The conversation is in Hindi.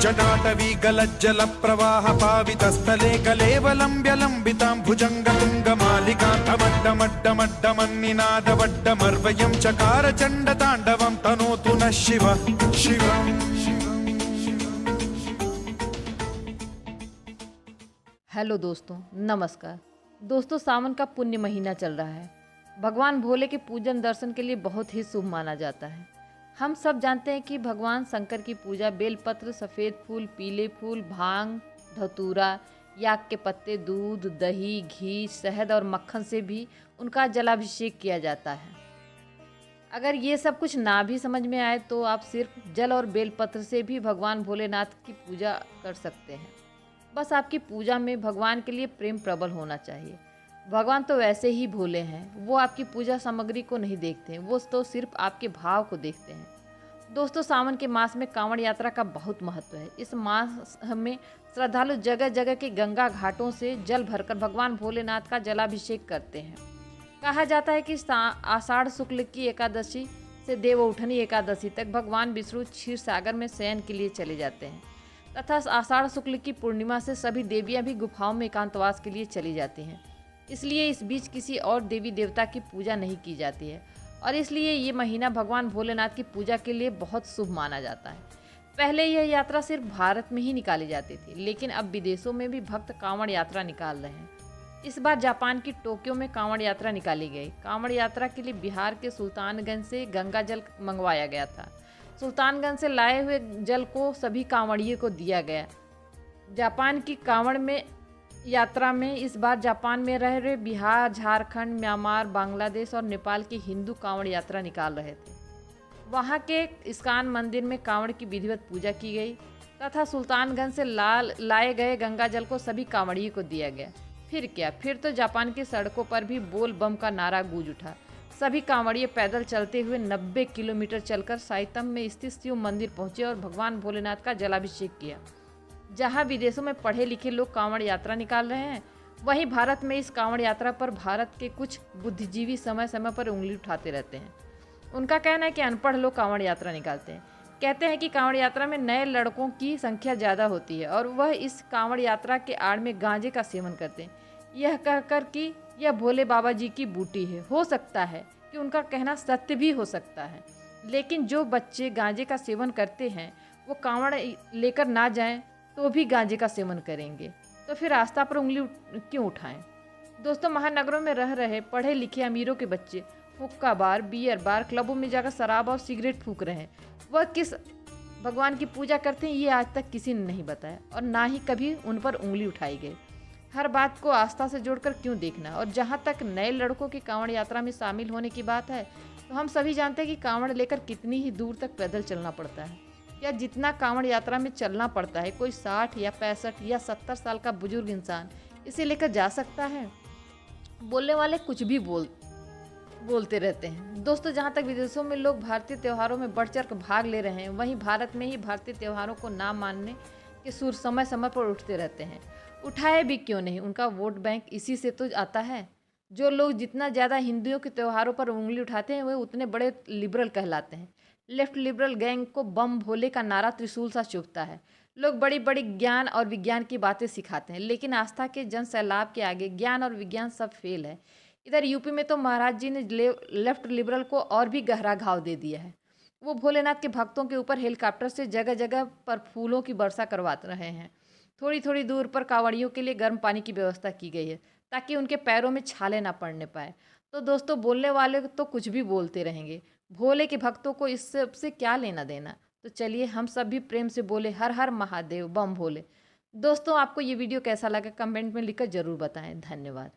जटाटवी गलज्जल प्रवाह पावितस्थले कलेवलम्ब्यलम्बितां भुजङ्गतुङ्गमालिकान्तमड्डमड्डमड्डमन्निनादवड्डमर्वयं चकार चण्डताण्डवं तनोतु नः शिवः शिवम्। हेलो दोस्तों, नमस्कार दोस्तों। सावन का पुण्य महीना चल रहा है। भगवान भोले के पूजन दर्शन के लिए बहुत ही शुभ माना जाता है। हम सब जानते हैं कि भगवान शंकर की पूजा बेलपत्र, सफ़ेद फूल, पीले फूल, भांग, धतूरा, याक के पत्ते, दूध, दही, घी, शहद और मक्खन से भी उनका जलाभिषेक किया जाता है। अगर ये सब कुछ ना भी समझ में आए तो आप सिर्फ जल और बेलपत्र से भी भगवान भोलेनाथ की पूजा कर सकते हैं। बस आपकी पूजा में भगवान के लिए प्रेम प्रबल होना चाहिए। भगवान तो वैसे ही भोले हैं, वो आपकी पूजा सामग्री को नहीं देखते हैं, वो तो सिर्फ आपके भाव को देखते हैं। दोस्तों, सावन के मास में कांवड़ यात्रा का बहुत महत्व है। इस मास में श्रद्धालु जगह जगह के गंगा घाटों से जल भरकर भगवान भोलेनाथ का जलाभिषेक करते हैं। कहा जाता है कि आषाढ़ शुक्ल की एकादशी से देवउठनी एकादशी तक भगवान विष्णु क्षीर सागर में शयन के लिए चले जाते हैं तथा आषाढ़ शुक्ल की पूर्णिमा से सभी देवियां भी गुफाओं में एकांतवास के लिए चली जाती हैं। इसलिए इस बीच किसी और देवी देवता की पूजा नहीं की जाती है और इसलिए ये महीना भगवान भोलेनाथ की पूजा के लिए बहुत शुभ माना जाता है। पहले यह यात्रा सिर्फ भारत में ही निकाली जाती थी, लेकिन अब विदेशों में भी भक्त कांवड़ यात्रा निकाल रहे हैं। इस बार जापान की टोक्यो में कांवड़ यात्रा निकाली गई। कांवड़ यात्रा के लिए बिहार के सुल्तानगंज से गंगा जल मंगवाया गया था। सुल्तानगंज से लाए हुए जल को सभी कांवड़ियों को दिया गया। जापान की कांवड़ में यात्रा में इस बार जापान में रह रहे बिहार, झारखंड, म्यांमार, बांग्लादेश और नेपाल की हिंदू कांवड़ यात्रा निकाल रहे थे। वहां के इस्कॉन मंदिर में कांवड़ की विधिवत पूजा की गई तथा सुल्तानगंज से लाए गए गंगा जल को सभी कांवड़ियों को दिया गया। फिर क्या, फिर तो जापान की सड़कों पर भी बोल बम का नारा गूंज उठा। सभी कांवड़िए पैदल चलते हुए 90 किलोमीटर चलकर साइतम में स्थित शिव मंदिर पहुंचे और भगवान भोलेनाथ का जलाभिषेक किया। जहां विदेशों में पढ़े लिखे लोग कांवड़ यात्रा निकाल रहे हैं, वहीं भारत में इस कांवड़ यात्रा पर भारत के कुछ बुद्धिजीवी समय समय पर उंगली उठाते रहते हैं। उनका कहना है कि अनपढ़ लोग कांवड़ यात्रा निकालते हैं। कहते हैं कि कांवड़ यात्रा में नए लड़कों की संख्या ज़्यादा होती है और वह इस कांवड़ यात्रा के आड़ में गांजे का सेवन करते हैं, यह कहकर कि यह भोले बाबा जी की बूटी है। हो सकता है कि उनका कहना सत्य भी हो सकता है, लेकिन जो बच्चे गांजे का सेवन करते हैं वो कांवड़ लेकर ना जाएं तो भी गांजे का सेवन करेंगे, तो फिर आस्था पर उंगली क्यों उठाएं। दोस्तों, महानगरों में रह रहे पढ़े लिखे अमीरों के बच्चे हुक्का बार, बियर बार, क्लबों में जाकर शराब और सिगरेट फूंक रहे हैं। वह किस भगवान की पूजा करते हैं ये आज तक किसी ने नहीं बताया और ना ही कभी उन पर उंगली उठाई गई। हर बात को आस्था से जोड़कर क्यों देखना। और जहाँ तक नए लड़कों की कांवड़ यात्रा में शामिल होने की बात है, तो हम सभी जानते हैं कि कांवड़ लेकर कितनी ही दूर तक पैदल चलना पड़ता है, या जितना कांवड़ यात्रा में चलना पड़ता है कोई 60 या 65 या 70 साल का बुजुर्ग इंसान इसे लेकर जा सकता है। बोलने वाले कुछ भी बोलते रहते हैं। दोस्तों, जहाँ तक विदेशों में लोग भारतीय त्योहारों में बढ़ चढ़ कर भाग ले रहे हैं, वहीं भारत में ही भारतीय त्योहारों को ना मानने के सुर समय समय पर उठते रहते हैं। उठाए भी क्यों नहीं, उनका वोट बैंक इसी से तो आता है। जो लोग जितना ज़्यादा हिंदुओं के त्योहारों पर उंगली उठाते हैं वे उतने बड़े लिबरल कहलाते हैं। लेफ्ट लिबरल गैंग को बम भोले का नारा त्रिशूल सा चुभता है। लोग बड़ी बड़ी ज्ञान और विज्ञान की बातें सिखाते हैं, लेकिन आस्था के जन सैलाब के आगे ज्ञान और विज्ञान सब फेल है। इधर यूपी में तो महाराज जी ने लेफ्ट लिबरल को और भी गहरा घाव दे दिया है। वो भोलेनाथ के भक्तों के ऊपर हेलीकॉप्टर से जगह जगह पर फूलों की वर्षा करवा रहे हैं। थोड़ी थोड़ी दूर पर कांवड़ियों के लिए गर्म पानी की व्यवस्था की गई है ताकि उनके पैरों में छाले ना पड़ने पाए। तो दोस्तों, बोलने वाले तो कुछ भी बोलते रहेंगे, भोले के भक्तों को इससे क्या लेना देना। तो चलिए हम सब भी प्रेम से बोले हर हर महादेव बम भोले। दोस्तों, आपको ये वीडियो कैसा लगा कमेंट में लिखकर ज़रूर बताएं। धन्यवाद।